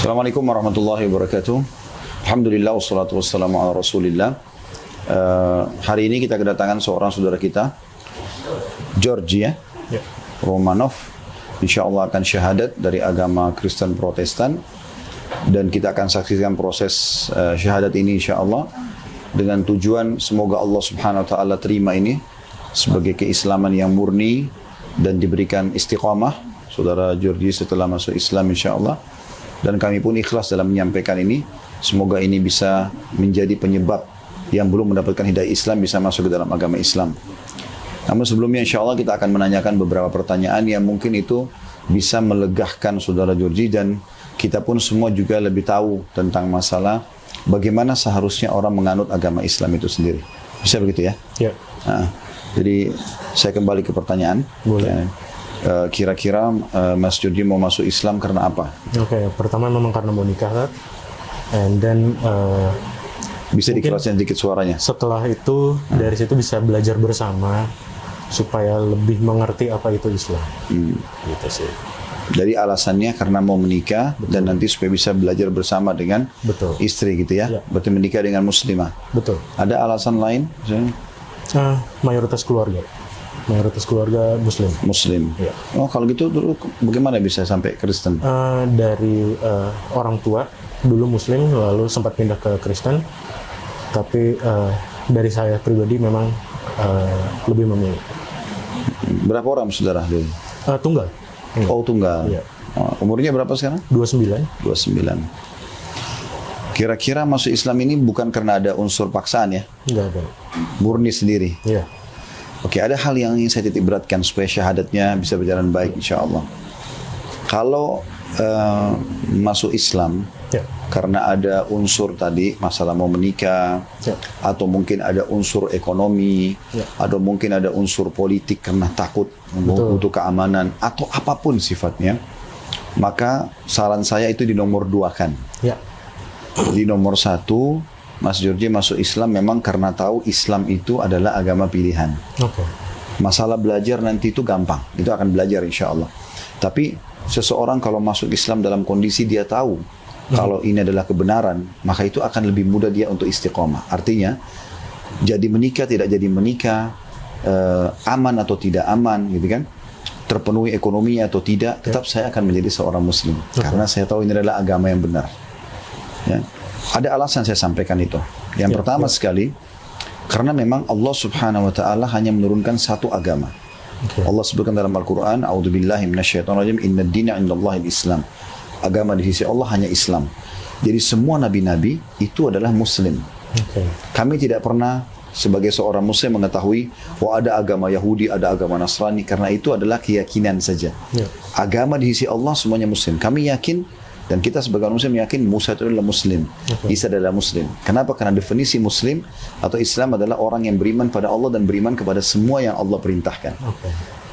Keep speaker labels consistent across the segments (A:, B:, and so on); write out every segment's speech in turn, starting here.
A: Assalamualaikum warahmatullahi wabarakatuh. Alhamdulillah wassalatu wassalamu ala rasulillah. Hari ini kita kedatangan seorang saudara kita, Georgi ya, Romanov. Insya Allah akan syahadat dari agama Kristen Protestan. Dan kita akan saksikan proses syahadat ini insya Allah. Dengan tujuan semoga Allah subhanahu wa ta'ala terima ini sebagai keislaman yang murni dan diberikan istiqamah. Saudara Georgi setelah masuk Islam insya Allah. Dan kami pun ikhlas dalam menyampaikan ini. Semoga ini bisa menjadi penyebab yang belum mendapatkan hidayah Islam bisa masuk ke dalam agama Islam. Namun sebelumnya insya Allah kita akan menanyakan beberapa pertanyaan yang mungkin itu bisa melegahkan saudara Georgi, dan kita pun semua juga lebih tahu tentang masalah bagaimana seharusnya orang menganut agama Islam itu sendiri. Bisa begitu ya? Ya. Nah, jadi saya kembali ke pertanyaan.
B: Boleh.
A: Ya. Kira-kira Mas Georgi mau masuk Islam karena apa?
B: Oke, pertama memang karena mau nikah, and then
A: bisa dikerasin sedikit suaranya.
B: setelah itu dari situ bisa belajar bersama supaya lebih mengerti apa itu Islam. Gitu sih.
A: Jadi alasannya karena mau menikah. Betul. Dan nanti supaya bisa belajar bersama dengan
B: Betul.
A: istri gitu ya. Berarti menikah dengan muslimah.
B: Betul.
A: Ada alasan lain?
B: Mayoritas keluarga Muslim. Ya.
A: Oh kalau gitu dulu bagaimana bisa sampai Kristen?
B: Dari orang tua dulu Muslim, lalu sempat pindah ke Kristen, tapi dari saya pribadi memang lebih memilih.
A: Berapa orang saudara dulu?
B: Tunggal.
A: Oh tunggal.
B: Ya.
A: Umurnya berapa sekarang?
B: 29.
A: 29. Kira-kira masuk Islam ini bukan karena ada unsur paksaan ya?
B: Enggak ada.
A: Murni sendiri?
B: Iya.
A: Oke, ada hal yang ingin saya titik beratkan supaya syahadatnya bisa berjalan baik insya Allah. Kalau masuk Islam karena ada unsur tadi masalah mau menikah, atau mungkin ada unsur ekonomi, atau mungkin ada unsur politik karena takut butuh keamanan, atau apapun sifatnya, maka saran saya itu dinomor duakan. Di nomor 1, Mas Georgi masuk Islam memang karena tahu Islam itu adalah agama pilihan. Masalah belajar nanti itu gampang, itu akan belajar insya Allah. Tapi seseorang kalau masuk Islam dalam kondisi dia tahu kalau ini adalah kebenaran, maka itu akan lebih mudah dia untuk istiqomah. Artinya, jadi menikah tidak jadi menikah, aman atau tidak aman, gitu kan? Terpenuhi ekonominya atau tidak, tetap saya akan menjadi seorang Muslim. Karena saya tahu ini adalah agama yang benar. Ya. Ada alasan saya sampaikan itu. Yang pertama sekali, karena memang Allah subhanahu wa ta'ala hanya menurunkan satu agama. Allah sebutkan dalam Al-Quran, A'udzubillahi minasyaitonirrajim, Inna dina indallahil Islam. Agama di sisi Allah hanya Islam. Jadi semua nabi-nabi itu adalah Muslim. Kami tidak pernah sebagai seorang Muslim mengetahui ada agama Yahudi, ada agama Nasrani, karena itu adalah keyakinan saja. Agama di sisi Allah semuanya Muslim. Kami yakin, dan kita sebagai Muslim yakin Musa itu adalah Muslim, Isa adalah Muslim. Kenapa? Karena definisi Muslim atau Islam adalah orang yang beriman pada Allah dan beriman kepada semua yang Allah perintahkan.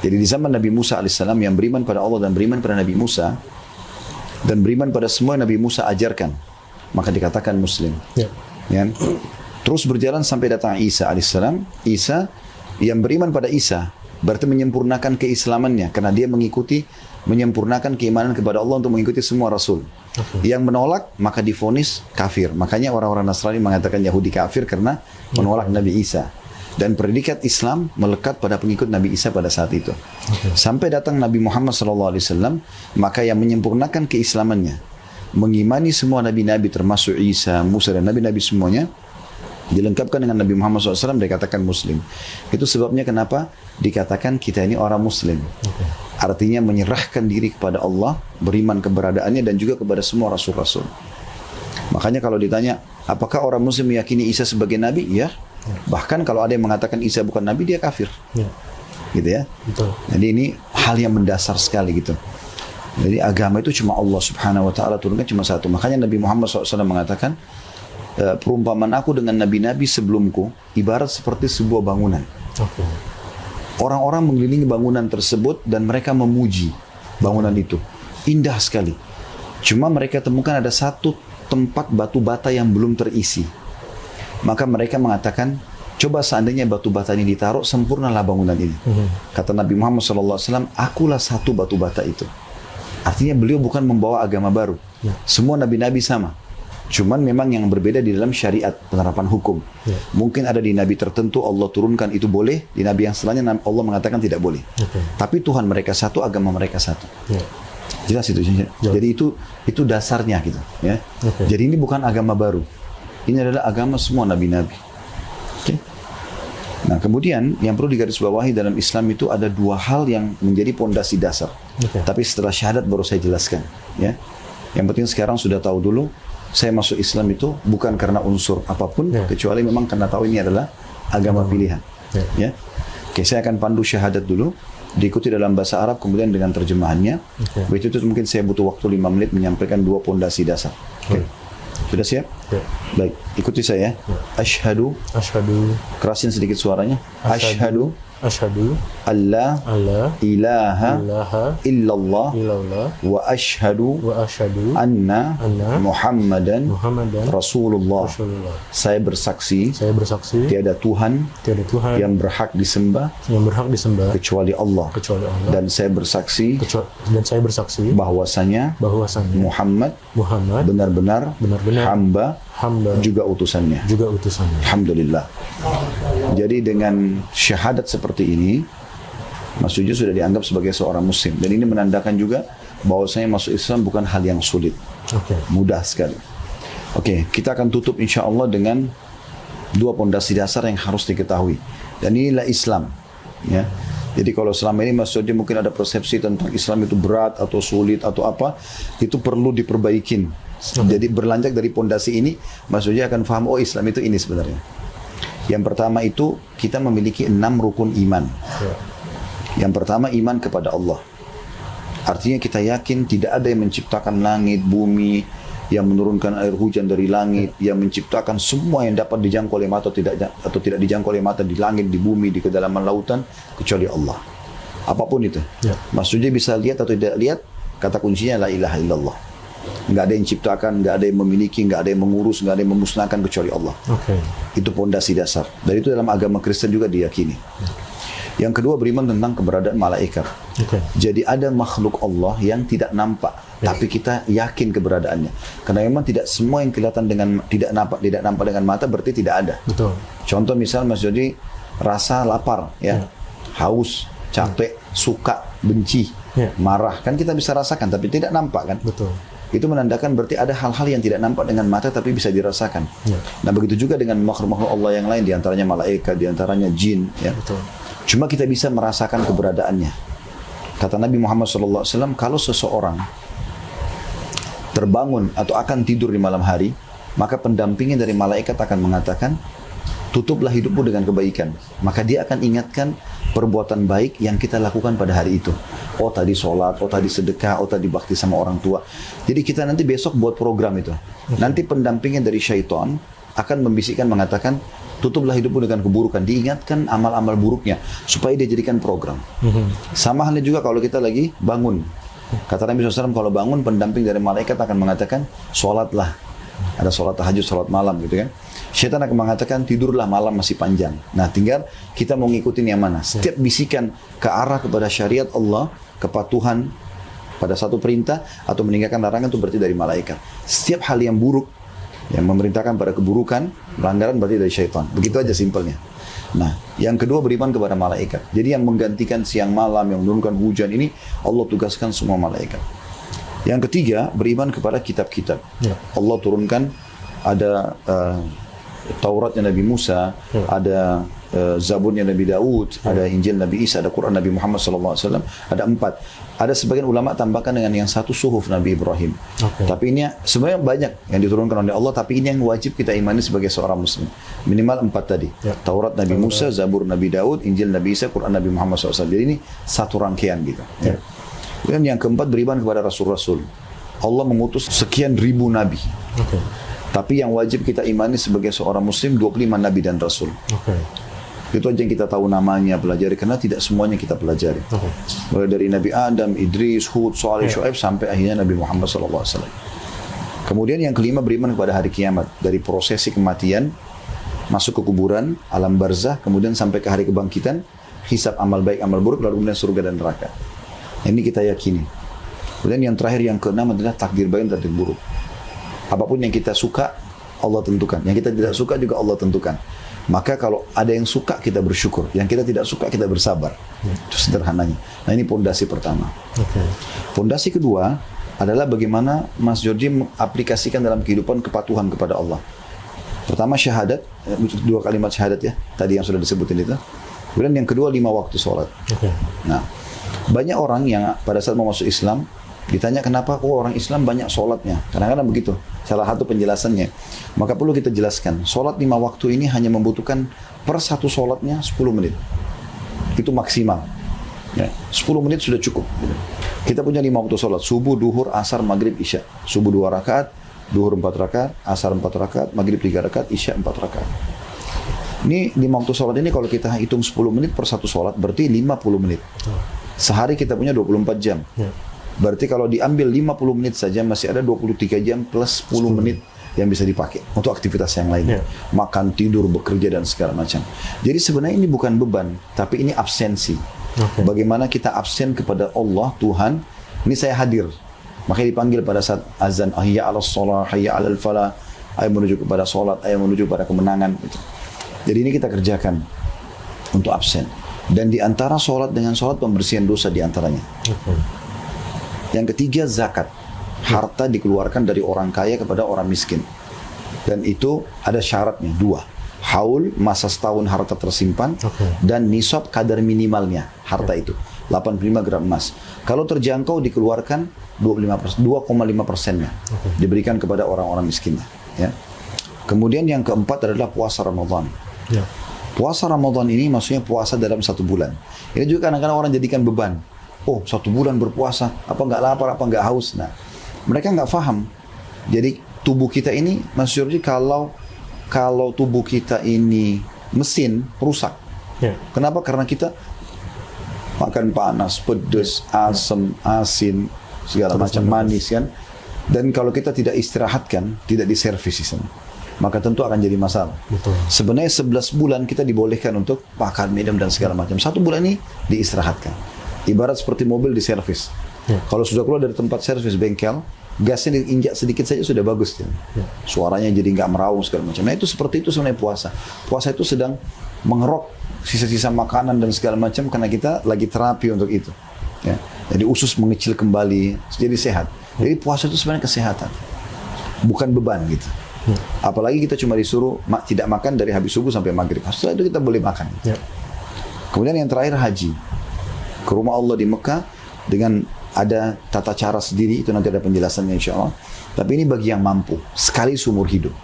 A: Jadi di zaman Nabi Musa alaihissalam yang beriman pada Allah dan beriman pada Nabi Musa dan beriman pada semua yang Nabi Musa ajarkan, maka dikatakan Muslim. Ya. Terus berjalan sampai datang Isa alaihissalam. Isa yang beriman pada Isa berarti menyempurnakan keislamannya karena dia menyempurnakan keimanan kepada Allah untuk mengikuti semua Rasul. Yang menolak maka divonis kafir. Makanya orang-orang Nasrani mengatakan Yahudi kafir karena menolak Nabi Isa. Dan predikat Islam melekat pada pengikut Nabi Isa pada saat itu. Sampai datang Nabi Muhammad SAW, maka yang menyempurnakan keislamannya, mengimani semua nabi-nabi termasuk Isa, Musa dan nabi-nabi semuanya, dilengkapkan dengan Nabi Muhammad SAW, dikatakan Muslim. Itu sebabnya kenapa dikatakan kita ini orang Muslim. Artinya menyerahkan diri kepada Allah, beriman keberadaannya dan juga kepada semua Rasul-Rasul. Makanya kalau ditanya, apakah orang Muslim meyakini Isa sebagai Nabi? Ya. Bahkan kalau ada yang mengatakan Isa bukan Nabi, dia kafir. Gitu ya. Jadi ini hal yang mendasar sekali gitu. Jadi agama itu cuma Allah subhanahu wa ta'ala turunkan cuma satu. Makanya Nabi Muhammad SAW mengatakan, perumpamaan aku dengan nabi-nabi sebelumku ibarat seperti sebuah bangunan. Orang-orang mengelilingi bangunan tersebut dan mereka memuji bangunan itu. Indah sekali. Cuma mereka temukan ada satu tempat batu bata yang belum terisi. Maka mereka mengatakan, coba seandainya batu bata ini ditaruh, sempurnalah bangunan ini. Kata Nabi Muhammad SAW, akulah satu batu bata itu. Artinya beliau bukan membawa agama baru. Semua nabi-nabi sama. Cuman memang yang berbeda di dalam syariat penerapan hukum. Mungkin ada di nabi tertentu Allah turunkan itu boleh, di nabi yang setelahnya Allah mengatakan tidak boleh. Tapi Tuhan mereka satu, agama mereka satu. Jelas itu. Jadi itu dasarnya gitu. Ya. Jadi ini bukan agama baru. Ini adalah agama semua nabi-nabi. Nah, kemudian yang perlu digarisbawahi dalam Islam itu ada dua hal yang menjadi pondasi dasar. Tapi setelah syahadat baru saya jelaskan. Ya. Yang penting sekarang sudah tahu dulu, saya masuk Islam itu bukan karena unsur apapun, kecuali memang karena tahu ini adalah agama pilihan. Ya. Oke, saya akan pandu syahadat dulu, diikuti dalam bahasa Arab, kemudian dengan terjemahannya. Begitu itu mungkin saya butuh waktu 5 menit menyampaikan dua pondasi dasar. Sudah siap? Baik, ikuti saya. Asyhadu. Kerasin sedikit suaranya. Asyhadu. Allah ilaha illallah wa asyhadu anna Muhammadan Rasulullah. Saya bersaksi tiada Tuhan yang berhak disembah kecuali Allah. Dan saya bersaksi bahwasanya Muhammad benar-benar hamba juga utusannya. Alhamdulillah. Jadi dengan syahadat seperti ini, Mas Ujo sudah dianggap sebagai seorang muslim. Dan ini menandakan juga bahwasanya masuk Islam bukan hal yang sulit. Mudah sekali. Oke, kita akan tutup insya Allah dengan dua pondasi dasar yang harus diketahui. Dan inilah Islam. Ya. Jadi kalau selama ini Mas Ujo mungkin ada persepsi tentang Islam itu berat atau sulit atau apa, itu perlu diperbaikin. Jadi berlanjut dari pondasi ini, Mas Ujo akan paham, oh Islam itu ini sebenarnya. Yang pertama itu kita memiliki 6 rukun iman. Yang pertama iman kepada Allah. Artinya kita yakin tidak ada yang menciptakan langit, bumi, yang menurunkan air hujan dari langit, yang menciptakan semua yang dapat dijangkau oleh mata atau tidak dijangkau oleh mata di langit, di bumi, di kedalaman lautan, kecuali Allah. Apapun itu. Maksudnya bisa lihat atau tidak lihat, kata kuncinya la ilaha illallah. Nggak ada yang ciptakan, nggak ada yang memiliki, nggak ada yang mengurus, nggak ada yang memusnahkan kecuali Allah. Itu pondasi dasar. Dan itu dalam agama Kristen juga diyakini. Yang kedua beriman tentang keberadaan malaikat. Jadi ada makhluk Allah yang tidak nampak, tapi kita yakin keberadaannya. Karena memang tidak semua yang kelihatan dengan tidak nampak dengan mata berarti tidak ada. Contoh misal Mas Jody rasa lapar, ya, haus, capek, suka, benci, marah, kan kita bisa rasakan, tapi tidak nampak kan? Itu menandakan berarti ada hal-hal yang tidak nampak dengan mata tapi bisa dirasakan. Nah begitu juga dengan makhluk-makhluk Allah yang lain, diantaranya malaikat, diantaranya jin. Ya. Cuma kita bisa merasakan keberadaannya. Kata Nabi Muhammad SAW, kalau seseorang terbangun atau akan tidur di malam hari, maka pendampingnya dari malaikat akan mengatakan, tutuplah hidupmu dengan kebaikan. Maka dia akan ingatkan perbuatan baik yang kita lakukan pada hari itu. Oh tadi sholat, oh tadi sedekah, oh tadi bakti sama orang tua. Jadi kita nanti besok buat program itu. Nanti pendampingnya dari syaitan akan membisikkan mengatakan, tutuplah hidupmu dengan keburukan. Diingatkan amal-amal buruknya supaya dia jadikan program. Sama halnya juga kalau kita lagi bangun. Kata Nabi SAW, kalau bangun pendamping dari malaikat akan mengatakan, sholatlah. Ada sholat tahajud, sholat malam gitu kan. Syaitan akan mengatakan tidurlah malam masih panjang. Nah tinggal kita mau ngikutin yang mana. Setiap bisikan ke arah kepada syariat Allah, kepatuhan pada satu perintah atau meninggalkan larangan itu berarti dari malaikat. Setiap hal yang buruk yang memerintahkan pada keburukan, pelanggaran berarti dari syaitan. Begitu aja simpelnya. Nah yang kedua beriman kepada malaikat. Jadi yang menggantikan siang malam, yang menurunkan hujan ini Allah tugaskan semua malaikat. Yang ketiga beriman kepada kitab-kitab. Allah turunkan ada Tauratnya Nabi Musa, ada Zaburnya Nabi Daud, ada Injil Nabi Isa, ada Quran Nabi Muhammad SAW, ada 4. Ada sebagian ulama tambahkan dengan yang satu suhuf Nabi Ibrahim. Tapi ini sebenarnya banyak yang diturunkan oleh Allah, tapi ini yang wajib kita imani sebagai seorang muslim. Minimal 4 tadi. Taurat Nabi Musa, Zabur Nabi Daud, Injil Nabi Isa, Quran Nabi Muhammad SAW. Jadi ini satu rangkaian gitu. Dan yang keempat beriman kepada Rasul-Rasul. Allah mengutus sekian ribu Nabi. Tapi yang wajib kita imani sebagai seorang muslim 25 Nabi dan Rasul. Itu aja yang kita tahu namanya, pelajari. Karena tidak semuanya kita pelajari. Mulai dari Nabi Adam, Idris, Hud, Saleh, Shu'aib, sampai akhirnya Nabi Muhammad SAW. Kemudian yang kelima beriman kepada hari kiamat. Dari prosesi kematian, masuk ke kuburan, alam barzah, kemudian sampai ke hari kebangkitan, hisab amal baik, amal buruk, lalu kemudian surga dan neraka. Ini kita yakini. Kemudian yang terakhir, yang keenam adalah takdir baik dan takdir buruk. Apapun yang kita suka, Allah tentukan. Yang kita tidak suka juga Allah tentukan. Maka kalau ada yang suka, kita bersyukur. Yang kita tidak suka, kita bersabar. Itu sederhananya. Nah, ini pondasi pertama. Pondasi kedua adalah bagaimana Mas Georgie mengaplikasikan dalam kehidupan kepatuhan kepada Allah. Pertama syahadat, 2 kalimat syahadat ya, tadi yang sudah disebutin itu. Kemudian yang kedua 5 waktu sholat. Nah, banyak orang yang pada saat mau masuk Islam, ditanya kenapa orang Islam banyak sholatnya. Kadang-kadang begitu, salah satu penjelasannya. Maka perlu kita jelaskan, sholat 5 waktu ini hanya membutuhkan per satu sholatnya 10 menit. Itu maksimal. Ya, 10 menit sudah cukup. Kita punya 5 waktu sholat, subuh, duhur, asar, maghrib, isya. Subuh 2 rakaat, duhur 4 rakaat, asar 4 rakaat, maghrib 3 rakaat, isya 4 rakaat. Ini 5 waktu sholat ini kalau kita hitung 10 menit per satu sholat, berarti 50 menit. Sehari kita punya 24 jam. Berarti kalau diambil 50 menit saja masih ada 23 jam plus 10 menit yang bisa dipakai untuk aktivitas yang lainnya. Makan, tidur, bekerja dan segala macam. Jadi sebenarnya ini bukan beban, tapi ini absensi. Bagaimana kita absen kepada Allah, Tuhan. Ini saya hadir. Makanya dipanggil pada saat azan, hayya 'alas shalah, hayya 'alal falah. Ayo menuju kepada salat, ayo menuju kepada kemenangan. Jadi ini kita kerjakan untuk absen. Dan di antara salat dengan salat pembersihan dosa di antaranya. Yang ketiga zakat. Harta dikeluarkan dari orang kaya kepada orang miskin. Dan itu ada syaratnya 2. Haul, masa setahun harta tersimpan. Dan nisab kadar minimalnya harta itu. 85 gram emas. Kalau terjangkau dikeluarkan 2,5%-nya. Diberikan kepada orang-orang miskinnya. Ya. Kemudian yang keempat adalah puasa Ramadan. Puasa Ramadan ini maksudnya puasa dalam 1 bulan. Ini juga kadang-kadang orang jadikan beban. Oh, 1 bulan berpuasa, apa nggak lapar, apa nggak haus? Nah, mereka nggak paham. Jadi tubuh kita ini, Mas Georgie, kalau tubuh kita ini mesin rusak. Kenapa? Karena kita makan panas, pedas, asam, asin, segala macam manis kan. Dan kalau kita tidak istirahatkan, tidak diservis di sana, maka tentu akan jadi masalah. Sebenarnya 11 bulan kita dibolehkan untuk makan, minum dan segala macam. 1 bulan ini diistirahatkan. Ibarat seperti mobil diservis. Kalau sudah keluar dari tempat servis bengkel, gasnya diinjak sedikit saja sudah bagus. Suaranya jadi nggak meraung segala macam. Nah itu seperti itu sebenarnya puasa. Puasa itu sedang mengerok sisa-sisa makanan dan segala macam karena kita lagi terapi untuk itu. Ya. Jadi usus mengecil kembali, jadi sehat. Jadi puasa itu sebenarnya kesehatan, bukan beban gitu. Apalagi kita cuma disuruh tidak makan dari habis subuh sampai maghrib. Setelah itu kita boleh makan. Kemudian yang terakhir haji. Ke rumah Allah di Mekah dengan ada tata cara sendiri, itu nanti ada penjelasannya insya Allah. Tapi ini bagi yang mampu, sekali seumur hidup.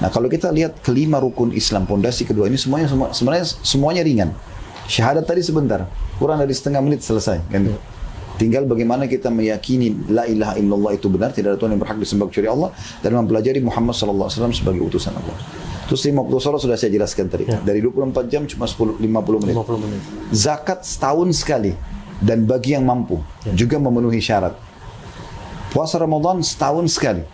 A: Nah kalau kita lihat kelima rukun Islam, pondasi kedua ini sebenarnya semuanya ringan. Syahadat tadi sebentar, kurang dari setengah menit selesai. Kan? Tinggal bagaimana kita meyakini la ilaha illallah itu benar, tidak ada Tuhan yang berhak disembah kecuali Allah, dan mempelajari Muhammad SAW sebagai utusan Allah. Terus 50 sholat sudah saya jelaskan tadi. Dari 24 jam cuma 50 menit. Zakat setahun sekali. Dan bagi yang mampu. Juga memenuhi syarat. Puasa Ramadan setahun sekali.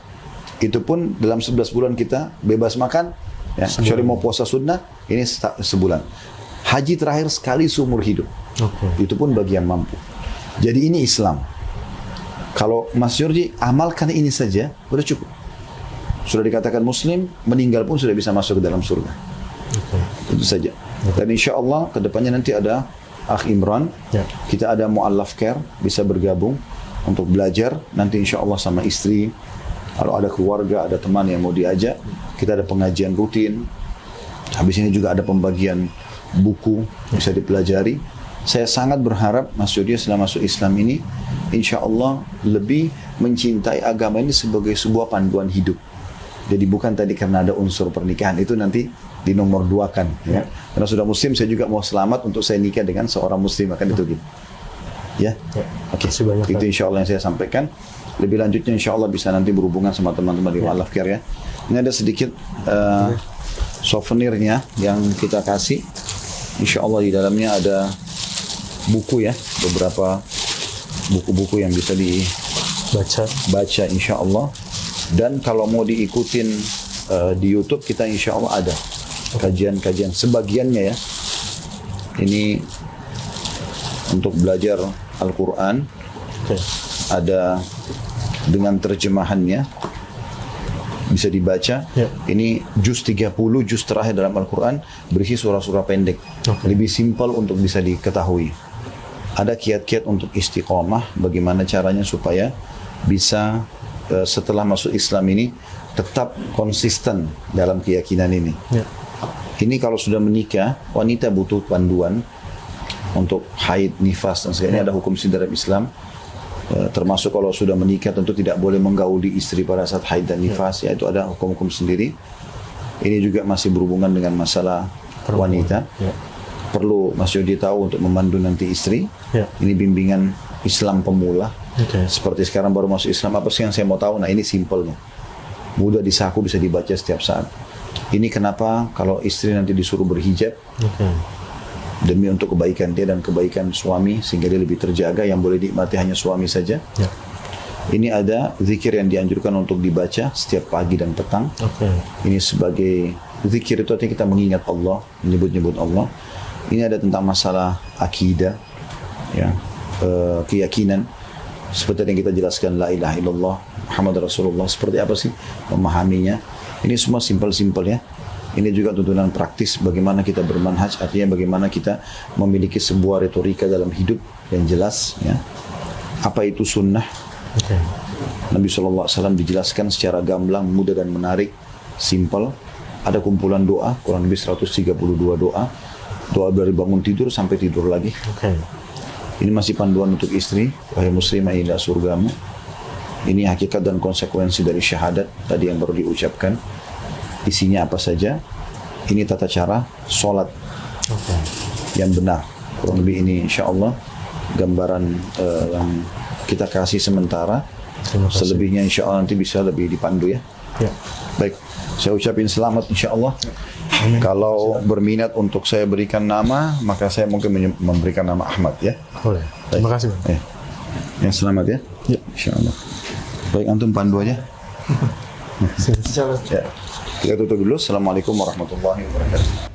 A: Itu pun dalam 11 bulan kita bebas makan. Ya, kecuali mau puasa sunnah, ini sebulan. Haji terakhir sekali seumur hidup. Itu pun bagi yang mampu. Jadi ini Islam. Kalau Mas Georgie amalkan ini saja, sudah cukup. Sudah dikatakan muslim, meninggal pun sudah bisa masuk ke dalam surga. Itu saja. Dan insya Allah kedepannya nanti ada Akh Imran, kita ada Mu'allaf Care, bisa bergabung untuk belajar. Nanti insya Allah sama istri, kalau ada keluarga, ada teman yang mau diajak, kita ada pengajian rutin. Habis ini juga ada pembagian buku, bisa dipelajari. Saya sangat berharap Mas Georgie setelah masuk Islam ini, insya Allah lebih mencintai agama ini sebagai sebuah panduan hidup. Jadi bukan tadi karena ada unsur pernikahan, itu nanti di nomor 2 kan. Ya. Karena sudah muslim, saya juga mau selamat untuk saya nikah dengan seorang muslim, akan itu gitu. Ya, oke. Itu insya Allah yang saya sampaikan. Lebih lanjutnya insya Allah bisa nanti berhubungan sama teman-teman di Mu'allaf Care ya. Ini ada sedikit souvenirnya yang kita kasih. Insya Allah di dalamnya ada buku ya, beberapa buku-buku yang bisa dibaca insya Allah. Dan kalau mau diikutin di YouTube kita insya Allah ada kajian-kajian sebagiannya ya. Ini untuk belajar Al-Quran. ada dengan terjemahannya, bisa dibaca.
B: Ya.
A: Ini juz 30, juz terakhir dalam Al-Quran, berisi surah-surah pendek. Lebih simpel untuk bisa diketahui. Ada kiat-kiat untuk istiqomah, bagaimana caranya supaya bisa setelah masuk Islam ini tetap konsisten dalam keyakinan ini.
B: Ya.
A: Ini kalau sudah menikah, wanita butuh panduan untuk haid, nifas, dan sebagainya. Ada hukum dalam Islam. Termasuk kalau sudah menikah tentu tidak boleh menggauli istri pada saat haid dan nifas, yaitu ada hukum-hukum sendiri. Ini juga masih berhubungan dengan masalah wanita.
B: Ya.
A: Perlu Mas Yodi tahu untuk memandu nanti istri.
B: Ya.
A: Ini bimbingan Islam pemula.
B: Oke.
A: Seperti sekarang baru masuk Islam, apa sih yang saya mau tahu? Nah, ini simpelnya. Mudah disaku, bisa dibaca setiap saat. Ini kenapa kalau istri nanti disuruh berhijab,
B: Oke.
A: demi untuk kebaikan dia dan kebaikan suami, sehingga dia lebih terjaga, yang boleh dinikmati hanya suami saja.
B: Ya.
A: Ini ada zikir yang dianjurkan untuk dibaca setiap pagi dan petang.
B: Oke.
A: Ini sebagai zikir, itu artinya kita mengingat Allah, menyebut-nyebut Allah. Ini ada tentang masalah akidah, ya, keyakinan. Seperti yang kita jelaskan, la ilaha illallah Muhammad Rasulullah, seperti apa sih memahaminya. Ini semua simpel-simpel ya. Ini juga tuntunan praktis bagaimana kita bermanhaj, artinya bagaimana kita memiliki sebuah retorika dalam hidup yang jelas ya. Apa itu sunnah?
B: Oke.
A: Nabi SAW dijelaskan secara gamblang, mudah dan menarik, simpel. Ada kumpulan doa, kurang lebih 132 doa. Doa dari bangun tidur sampai tidur lagi.
B: Oke.
A: Ini masih panduan untuk istri, wahai muslimah, inilah surgamu. Ini hakikat dan konsekuensi dari syahadat tadi yang baru diucapkan. Isinya apa saja. Ini tata cara sholat yang benar. Kurang lebih ini insya Allah gambaran yang kita kasih sementara.
B: Terima kasih.
A: Selebihnya insya Allah nanti bisa lebih dipandu ya.
B: Ya.
A: Baik, saya ucapin selamat insya Allah.
B: Amin.
A: Kalau berminat untuk saya berikan nama, maka saya mungkin memberikan nama Ahmad ya.
B: Boleh. Terima kasih, Bang.
A: Yang selamat ya.
B: Ya.
A: Insya Allah. Baik, antum pandu aja.
B: Insya Allah.
A: Ya. Kita tutup dulu. Assalamualaikum warahmatullahi wabarakatuh.